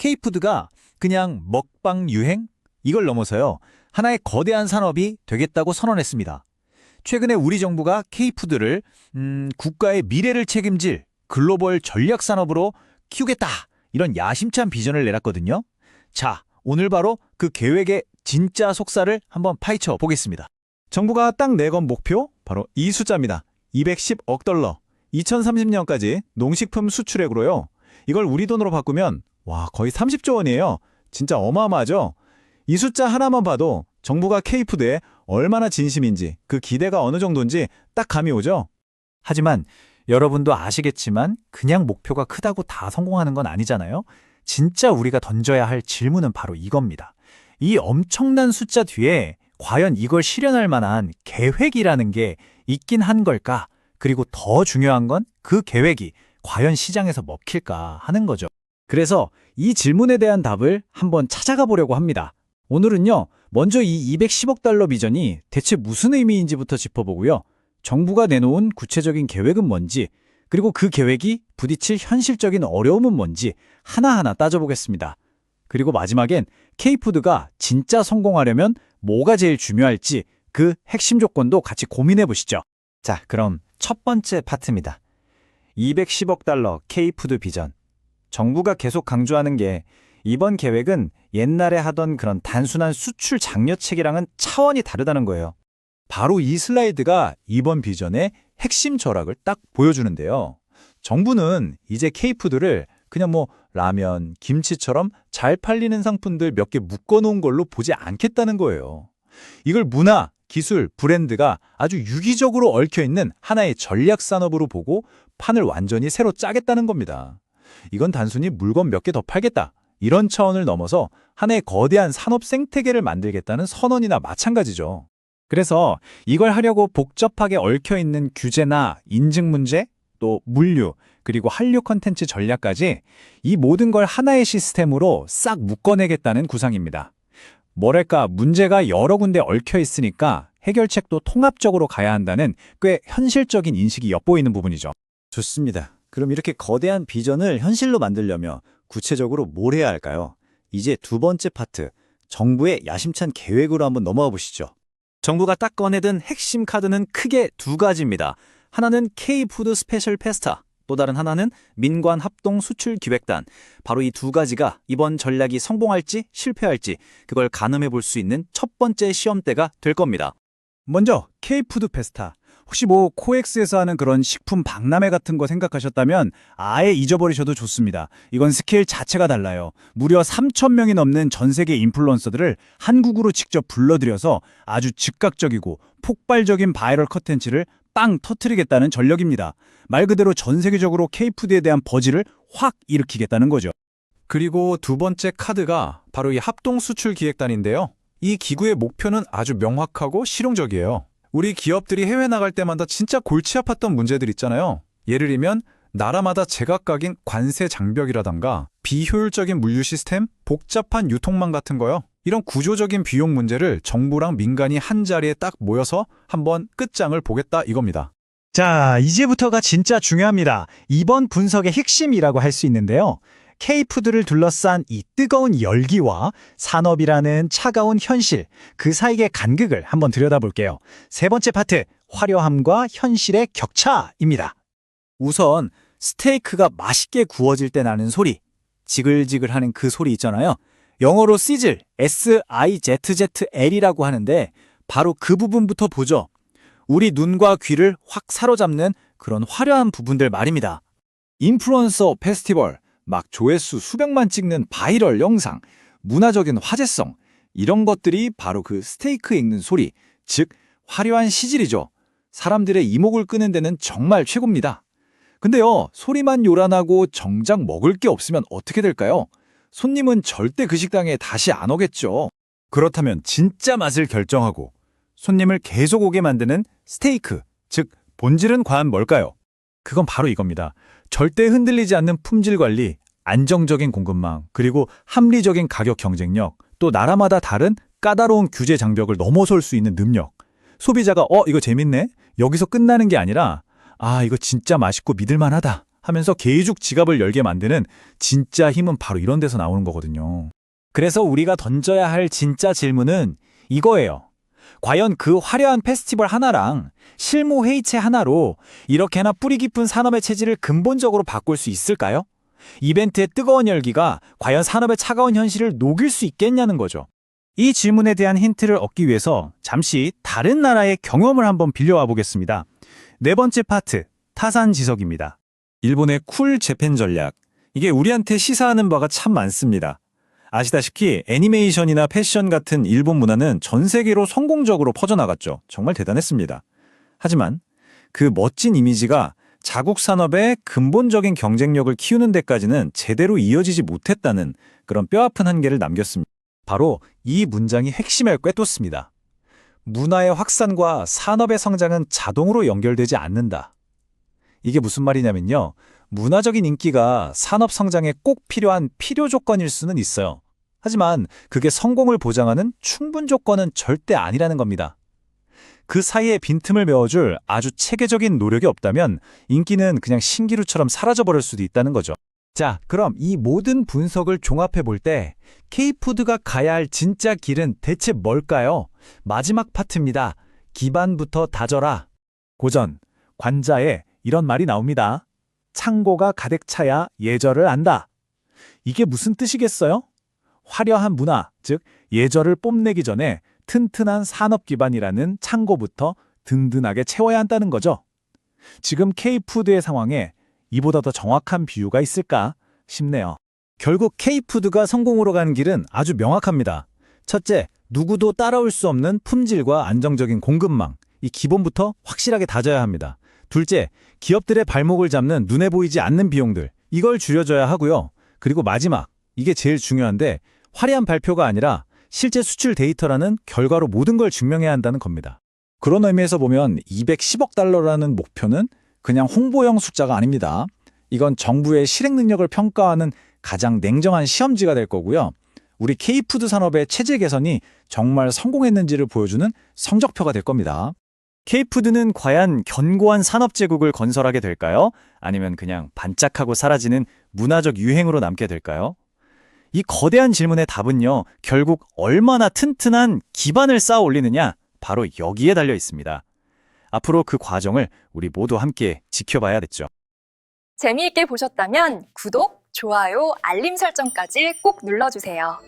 K푸드가 그냥 먹방 유행? 이걸 넘어서요. 하나의 거대한 산업이 되겠다고 선언했습니다. 최근에 우리 정부가 K푸드를 국가의 미래를 책임질 글로벌 전략 산업으로 키우겠다. 이런 야심찬 비전을 내놨거든요. 자, 오늘 바로 그 계획의 진짜 속살을 한번 파헤쳐 보겠습니다. 정부가 딱 내건 목표? 바로 이 숫자입니다. 210억 달러. 2030년까지 농식품 수출액으로요. 이걸 우리 돈으로 바꾸면 거의 30조 원이에요. 진짜 어마어마하죠? 이 숫자 하나만 봐도 정부가 K푸드에 얼마나 진심인지 그 기대가 어느 정도인지 딱 감이 오죠? 하지만 여러분도 아시겠지만 그냥 목표가 크다고 다 성공하는 건 아니잖아요. 진짜 우리가 던져야 할 질문은 바로 이겁니다. 이 엄청난 숫자 뒤에 과연 이걸 실현할 만한 계획이라는 게 있긴 한 걸까? 그리고 더 중요한 건 그 계획이 과연 시장에서 먹힐까 하는 거죠. 그래서 이 질문에 대한 답을 한번 찾아가 보려고 합니다. 오늘은요, 먼저 이 210억 달러 비전이 대체 무슨 의미인지부터 짚어보고요. 정부가 내놓은 구체적인 계획은 뭔지, 그리고 그 계획이 부딪힐 현실적인 어려움은 뭔지 하나하나 따져보겠습니다. 그리고 마지막엔 K푸드가 진짜 성공하려면 뭐가 제일 중요할지 그 핵심 조건도 같이 고민해 보시죠. 자, 그럼 첫 번째 파트입니다. 210억 달러 K푸드 비전. 정부가 계속 강조하는 게 이번 계획은 옛날에 하던 그런 단순한 수출 장려책이랑은 차원이 다르다는 거예요. 바로 이 슬라이드가 이번 비전의 핵심 철학을 딱 보여주는데요. 정부는 이제 K푸드를 그냥 라면, 김치처럼 잘 팔리는 상품들 몇 개 묶어놓은 걸로 보지 않겠다는 거예요. 이걸 문화, 기술, 브랜드가 아주 유기적으로 얽혀있는 하나의 전략 산업으로 보고 판을 완전히 새로 짜겠다는 겁니다. 이건 단순히 물건 몇 개 더 팔겠다. 이런 차원을 넘어서 하나의 거대한 산업 생태계를 만들겠다는 선언이나 마찬가지죠. 그래서 이걸 하려고 복잡하게 얽혀있는 규제나 인증 문제, 또 물류, 그리고 한류 콘텐츠 전략까지 이 모든 걸 하나의 시스템으로 싹 묶어내겠다는 구상입니다. 뭐랄까, 문제가 여러 군데 얽혀 있으니까 해결책도 통합적으로 가야 한다는 꽤 현실적인 인식이 엿보이는 부분이죠. 좋습니다. 그럼 이렇게 거대한 비전을 현실로 만들려면 구체적으로 뭘 해야 할까요? 이제 두 번째 파트, 정부의 야심찬 계획으로 한번 넘어가 보시죠. 정부가 딱 꺼내든 핵심 카드는 크게 두 가지입니다. 하나는 K푸드 스페셜 페스타, 또 다른 하나는 민관 합동 수출 기획단. 바로 이 두 가지가 이번 전략이 성공할지 실패할지 그걸 가늠해 볼 수 있는 첫 번째 시험대가 될 겁니다. 먼저 K푸드 페스타. 혹시 코엑스에서 하는 그런 식품 박람회 같은 거 생각하셨다면 아예 잊어버리셔도 좋습니다. 이건 스케일 자체가 달라요. 무려 3,000명이 넘는 전 세계 인플루언서들을 한국으로 직접 불러들여서 아주 즉각적이고 폭발적인 바이럴 컨텐츠를 빵 터뜨리겠다는 전력입니다. 말 그대로 전 세계적으로 K푸드에 대한 버즈를 확 일으키겠다는 거죠. 그리고 두 번째 카드가 바로 이 합동수출기획단인데요. 이 기구의 목표는 아주 명확하고 실용적이에요. 우리 기업들이 해외 나갈 때마다 진짜 골치 아팠던 문제들 있잖아요. 예를 들면 나라마다 제각각인 관세 장벽이라던가 비효율적인 물류 시스템, 복잡한 유통망 같은 거요. 이런 구조적인 비용 문제를 정부랑 민간이 한 자리에 딱 모여서 한번 끝장을 보겠다 이겁니다. 자, 이제부터가 진짜 중요합니다. 이번 분석의 핵심이라고 할 수 있는데요. K푸드를 둘러싼 이 뜨거운 열기와 산업이라는 차가운 현실, 그 사이의 간극을 한번 들여다볼게요. 세 번째 파트, 화려함과 현실의 격차입니다. 우선 스테이크가 맛있게 구워질 때 나는 소리, 지글지글하는 그 소리 있잖아요. 영어로 시즐, SIZZL이라고 하는데 바로 그 부분부터 보죠. 우리 눈과 귀를 확 사로잡는 그런 화려한 부분들 말입니다. 인플루언서 페스티벌, 막 조회수 수백만 찍는 바이럴 영상, 문화적인 화제성, 이런 것들이 바로 그 스테이크 익는 소리, 즉 화려한 시질이죠. 사람들의 이목을 끄는 데는 정말 최고입니다. 근데요, 소리만 요란하고 정작 먹을 게 없으면 어떻게 될까요? 손님은 절대 그 식당에 다시 안 오겠죠. 그렇다면 진짜 맛을 결정하고 손님을 계속 오게 만드는 스테이크, 즉 본질은 과연 뭘까요? 그건 바로 이겁니다. 절대 흔들리지 않는 품질 관리, 안정적인 공급망, 그리고 합리적인 가격 경쟁력, 또 나라마다 다른 까다로운 규제 장벽을 넘어설 수 있는 능력. 소비자가 이거 재밌네? 여기서 끝나는 게 아니라 이거 진짜 맛있고 믿을만하다 하면서 개이죽 지갑을 열게 만드는 진짜 힘은 바로 이런 데서 나오는 거거든요. 그래서 우리가 던져야 할 진짜 질문은 이거예요. 과연 그 화려한 페스티벌 하나랑 실무 회의체 하나로 이렇게나 뿌리 깊은 산업의 체질을 근본적으로 바꿀 수 있을까요? 이벤트의 뜨거운 열기가 과연 산업의 차가운 현실을 녹일 수 있겠냐는 거죠. 이 질문에 대한 힌트를 얻기 위해서 잠시 다른 나라의 경험을 한번 빌려와 보겠습니다. 네 번째 파트, 타산지석입니다. 일본의 쿨 재팬 전략. 이게 우리한테 시사하는 바가 참 많습니다. 아시다시피 애니메이션이나 패션 같은 일본 문화는 전 세계로 성공적으로 퍼져나갔죠. 정말 대단했습니다. 하지만 그 멋진 이미지가 자국 산업의 근본적인 경쟁력을 키우는 데까지는 제대로 이어지지 못했다는 그런 뼈아픈 한계를 남겼습니다. 바로 이 문장이 핵심을 꿰뚫습니다. 문화의 확산과 산업의 성장은 자동으로 연결되지 않는다. 이게 무슨 말이냐면요. 문화적인 인기가 산업 성장에 꼭 필요한 필요 조건일 수는 있어요. 하지만 그게 성공을 보장하는 충분 조건은 절대 아니라는 겁니다. 그 사이에 빈틈을 메워줄 아주 체계적인 노력이 없다면 인기는 그냥 신기루처럼 사라져버릴 수도 있다는 거죠. 자, 그럼 이 모든 분석을 종합해 볼 때 K푸드가 가야 할 진짜 길은 대체 뭘까요? 마지막 파트입니다. 기반부터 다져라. 고전, 관자에 이런 말이 나옵니다. 창고가 가득 차야 예절을 안다. 이게 무슨 뜻이겠어요? 화려한 문화, 즉 예절을 뽐내기 전에 튼튼한 산업 기반이라는 창고부터 든든하게 채워야 한다는 거죠. 지금 K푸드의 상황에 이보다 더 정확한 비유가 있을까 싶네요. 결국 K푸드가 성공으로 가는 길은 아주 명확합니다. 첫째, 누구도 따라올 수 없는 품질과 안정적인 공급망, 이 기본부터 확실하게 다져야 합니다. 둘째, 기업들의 발목을 잡는 눈에 보이지 않는 비용들, 이걸 줄여줘야 하고요. 그리고 마지막, 이게 제일 중요한데 화려한 발표가 아니라 실제 수출 데이터라는 결과로 모든 걸 증명해야 한다는 겁니다. 그런 의미에서 보면 210억 달러라는 목표는 그냥 홍보용 숫자가 아닙니다. 이건 정부의 실행 능력을 평가하는 가장 냉정한 시험지가 될 거고요. 우리 K푸드 산업의 체질 개선이 정말 성공했는지를 보여주는 성적표가 될 겁니다. K푸드는 과연 견고한 산업제국을 건설하게 될까요? 아니면 그냥 반짝하고 사라지는 문화적 유행으로 남게 될까요? 이 거대한 질문의 답은요, 결국 얼마나 튼튼한 기반을 쌓아 올리느냐, 바로 여기에 달려 있습니다. 앞으로 그 과정을 우리 모두 함께 지켜봐야겠죠. 재미있게 보셨다면 구독, 좋아요, 알림 설정까지 꼭 눌러주세요.